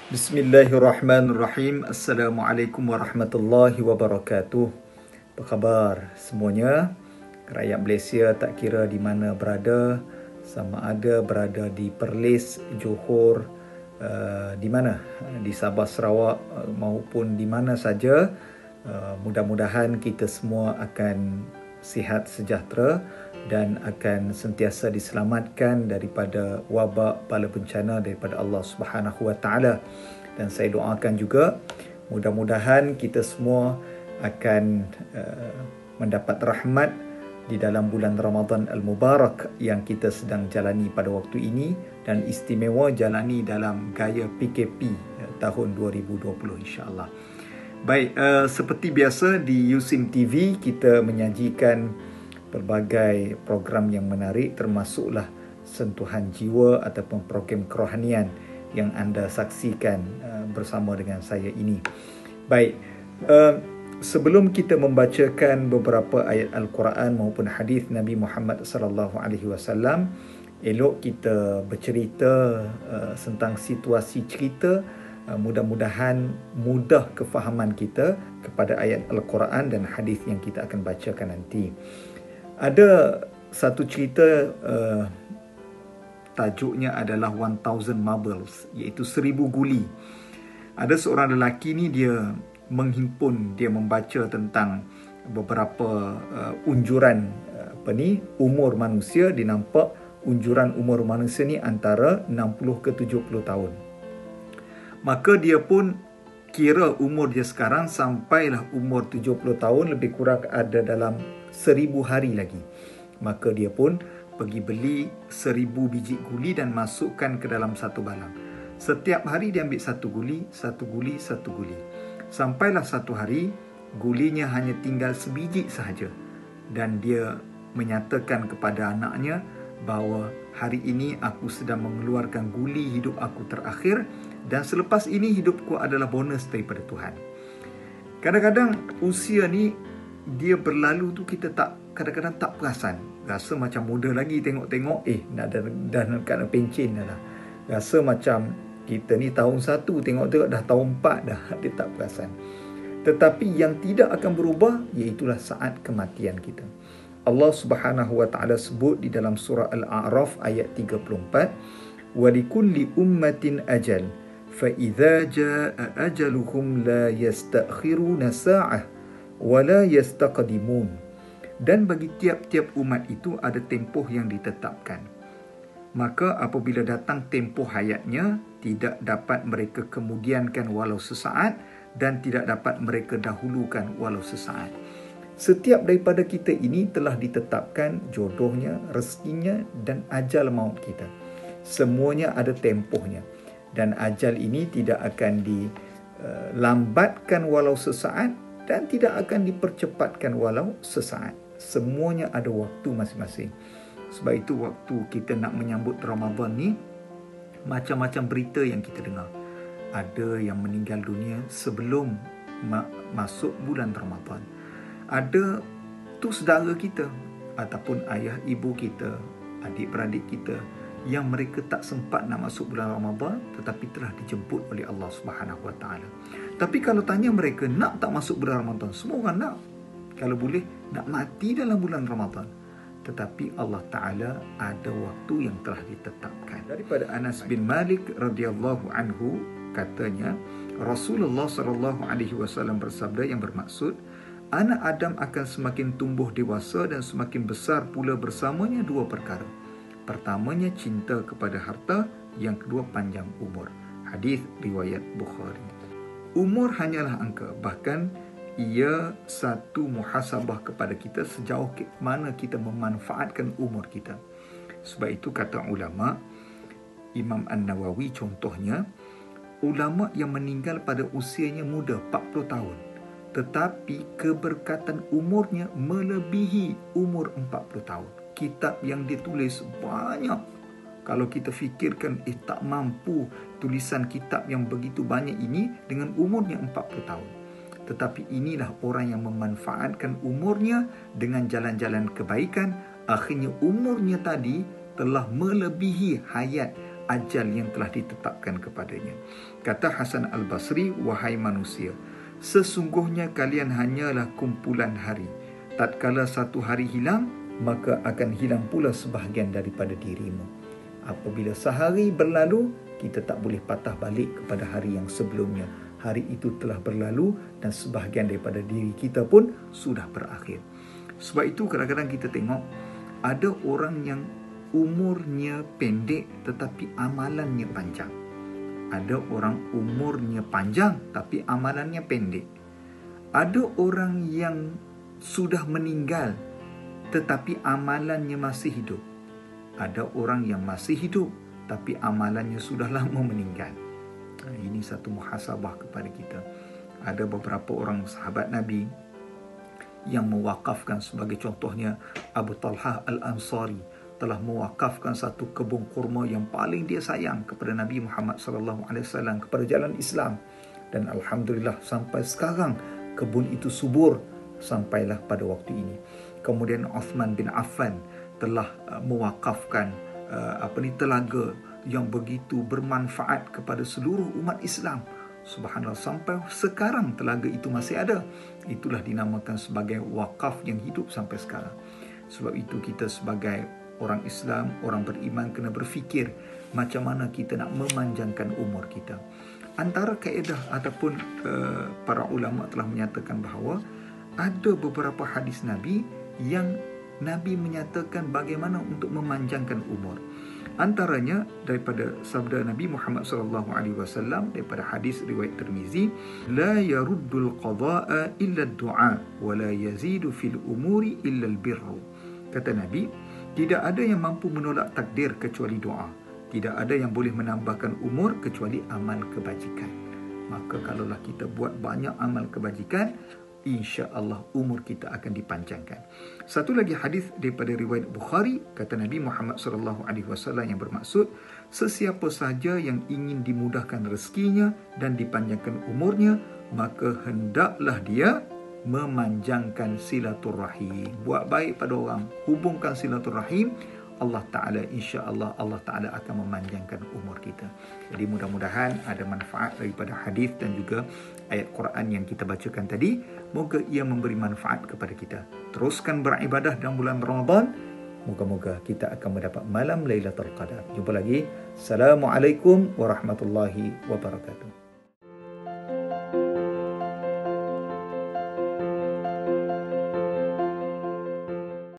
Bismillahirrahmanirrahim. Assalamualaikum warahmatullahi wabarakatuh. Apa khabar semuanya? Rakyat Malaysia tak kira di mana berada, sama ada berada di Perlis, Johor, di mana, di Sabah, Sarawak maupun di mana saja, mudah-mudahan kita semua akan sihat sejahtera dan akan sentiasa diselamatkan daripada wabak bala bencana daripada Allah Subhanahu Wa Taala. Dan saya doakan juga mudah-mudahan kita semua akan mendapat rahmat di dalam bulan Ramadan Al-Mubarak yang kita sedang jalani pada waktu ini, dan istimewa jalani dalam gaya PKP tahun 2020 insya-Allah. Baik, seperti biasa di USIM TV kita menyajikan pelbagai program yang menarik, termasuklah sentuhan jiwa ataupun program kerohanian yang anda saksikan bersama dengan saya ini. Baik, sebelum kita membacakan beberapa ayat Al-Quran maupun hadis Nabi Muhammad sallallahu alaihi wasallam, elok kita bercerita tentang situasi cerita. Mudah-mudahan mudah kefahaman kita kepada ayat Al-Quran dan hadis yang kita akan bacakan nanti. Ada satu cerita, tajuknya adalah 1000 marbles, iaitu 1000 guli. Ada seorang lelaki ni, dia menghimpun, dia membaca tentang beberapa unjuran umur manusia. Dia nampak unjuran umur manusia ni antara 60 ke 70 tahun. Maka dia pun kira umur dia sekarang sampailah umur 70 tahun, lebih kurang ada dalam 1000 hari lagi. Maka dia pun pergi beli 1000 biji guli dan masukkan ke dalam satu balang. Setiap hari dia ambil satu guli, satu guli, satu guli. Sampailah satu hari, gulinya hanya tinggal sebiji sahaja. Dan dia menyatakan kepada anaknya bahawa hari ini aku sedang mengeluarkan guli hidup aku terakhir, dan selepas ini hidupku adalah bonus daripada Tuhan. Kadang-kadang usia ni dia berlalu tu kita kadang-kadang tak perasan. Rasa macam muda lagi, tengok-tengok dah nak pencen dah lah. Rasa macam kita ni tahun 1, tengok-tengok dah tahun 4 dah, dia tak perasan. Tetapi yang tidak akan berubah iaitulah saat kematian kita. Allah Subhanahu Wa Taala sebut di dalam surah Al-A'raf ayat 34, wa likulli ummatin ajal fa idza jaa ajaluhum la yastakhiruna sa'ah wa la yastaqdimun. Dan bagi tiap-tiap umat itu ada tempoh yang ditetapkan. Maka apabila datang tempoh hayatnya, tidak dapat mereka kemudiankan walau sesaat, dan tidak dapat mereka dahulukan walau sesaat. Setiap daripada kita ini telah ditetapkan jodohnya, rezekinya dan ajal maut kita. Semuanya ada tempohnya. Dan ajal ini tidak akan dilambatkan walau sesaat dan tidak akan dipercepatkan walau sesaat. Semuanya ada waktu masing-masing. Sebab itu waktu kita nak menyambut Ramadan ni, macam-macam berita yang kita dengar. Ada yang meninggal dunia sebelum masuk bulan Ramadan. Ada tu saudara kita ataupun ayah ibu kita, adik-beradik kita yang mereka tak sempat nak masuk bulan Ramadan tetapi telah dijemput oleh Allah Subhanahu Wa Taala. Tapi kalau tanya mereka nak tak masuk bulan Ramadan, semua orang nak. Kalau boleh nak mati dalam bulan Ramadan. Tetapi Allah Taala ada waktu yang telah ditetapkan. Daripada Anas bin Malik radhiyallahu anhu, katanya Rasulullah sallallahu alaihi wasallam bersabda yang bermaksud, anak Adam akan semakin tumbuh dewasa dan semakin besar pula bersamanya dua perkara. Pertamanya cinta kepada harta, yang kedua panjang umur. Hadis riwayat Bukhari. Umur hanyalah angka, bahkan ia satu muhasabah kepada kita sejauh mana kita memanfaatkan umur kita. Sebab itu kata ulama, Imam An-Nawawi contohnya, ulama yang meninggal pada usianya muda 40 tahun, tetapi keberkatan umurnya melebihi umur 40 tahun. Kitab yang ditulis banyak. Kalau kita fikirkan, tak mampu tulisan kitab yang begitu banyak ini dengan umurnya 40 tahun. Tetapi inilah orang yang memanfaatkan umurnya dengan jalan-jalan kebaikan. Akhirnya umurnya tadi telah melebihi hayat ajal yang telah ditetapkan kepadanya. Kata Hasan Al-Basri, wahai manusia, sesungguhnya kalian hanyalah kumpulan hari. Tatkala satu hari hilang, maka akan hilang pula sebahagian daripada dirimu. Apabila sehari berlalu, kita tak boleh patah balik kepada hari yang sebelumnya. Hari itu telah berlalu dan sebahagian daripada diri kita pun sudah berakhir. Sebab itu kadang-kadang kita tengok ada orang yang umurnya pendek tetapi amalannya panjang. Ada orang umurnya panjang tapi amalannya pendek. Ada orang yang sudah meninggal tetapi amalannya masih hidup. Ada orang yang masih hidup tapi amalannya sudah lama meninggal. Ini satu muhasabah kepada kita. Ada beberapa orang sahabat Nabi yang mewakafkan, sebagai contohnya Abu Talhah Al-Ansari telah mewakafkan satu kebun kurma yang paling dia sayang kepada Nabi Muhammad SAW, kepada jalan Islam. Dan alhamdulillah sampai sekarang kebun itu subur sampailah pada waktu ini. Kemudian Uthman bin Affan telah mewakafkan telaga yang begitu bermanfaat kepada seluruh umat Islam. Subhanallah, sampai sekarang telaga itu masih ada. Itulah dinamakan sebagai wakaf yang hidup sampai sekarang. Sebab itu kita sebagai orang Islam, orang beriman, kena berfikir macam mana kita nak memanjangkan umur kita. Antara kaedah ataupun para ulama telah menyatakan bahawa ada beberapa hadis Nabi yang Nabi menyatakan bagaimana untuk memanjangkan umur. Antaranya daripada sabda Nabi Muhammad SAW daripada hadis riwayat Tirmizi, la yaruddul qada'a illa ad-du'a wa la yazidu fil umuri illa al-birru. Kata Nabi, tidak ada yang mampu menolak takdir kecuali doa. Tidak ada yang boleh menambahkan umur kecuali amal kebajikan. Maka kalaulah kita buat banyak amal kebajikan, insya-Allah umur kita akan dipanjangkan. Satu lagi hadis daripada riwayat Bukhari, kata Nabi Muhammad SAW yang bermaksud, sesiapa sahaja yang ingin dimudahkan rezekinya dan dipanjangkan umurnya, maka hendaklah dia memanjangkan silaturrahim. Buat baik pada orang, hubungkan silaturrahim. Allah Ta'ala, insya-Allah Allah Ta'ala akan memanjangkan umur kita. Jadi mudah-mudahan ada manfaat daripada hadis dan juga ayat Quran yang kita bacakan tadi. Moga ia memberi manfaat kepada kita. Teruskan beribadah dalam bulan Ramadan. Moga-moga kita akan mendapat malam Lailatul Qadar. Jumpa lagi. Assalamualaikum warahmatullahi wabarakatuh.